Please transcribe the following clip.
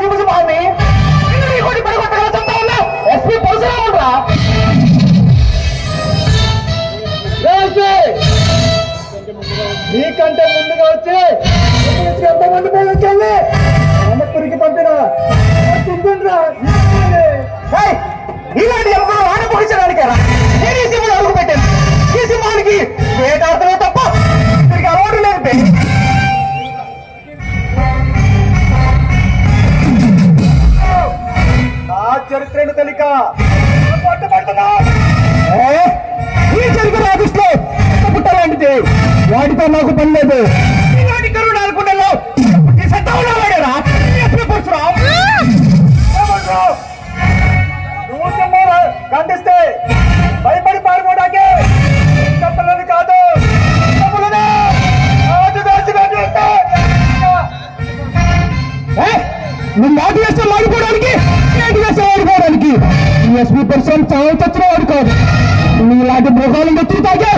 సింహాన్ని ఇంకోటి పడిగొట్టగల చెప్తా ఉన్నా ఎస్పీ పరశురాముడు రా. నీకంటే ముందుగా వచ్చి ఎంతమంది పేరు వచ్చాలి అమ్మకురికి పంపిన ఇలాంటి ఎవరు ఆడపోయించడానికేరా నేను ఈ సింహాన్ని అడుగు పెట్టాను. ఈ సింహానికి వేటాడుతున్నా తప్ప తిరిగి అలవాటు లేదు. నా చరిత్రను తెలియక పట్టుబడుతున్నా. ఈ చరిత్ర నా దృష్టిలో పుట్టాలంటే వాటితో నాకు పని లేదు. ఇలాంటి కరుణ అనుకుంటాను సత్తావుడా నువ్వు సింహాలు ఖండిస్తే భయపడి పారిపోవడానికి చెప్పలేదు కాదు. నువ్వు నాటి వేస్తే మాడిపోవడానికి నేటి వేస్తే వాడుకోవడానికి ఎస్పీ పర్సన్ చాలా చచ్చిన వాడు కాదు. నువ్వు ఇలాంటి మృగాలను ఎత్తుతాగే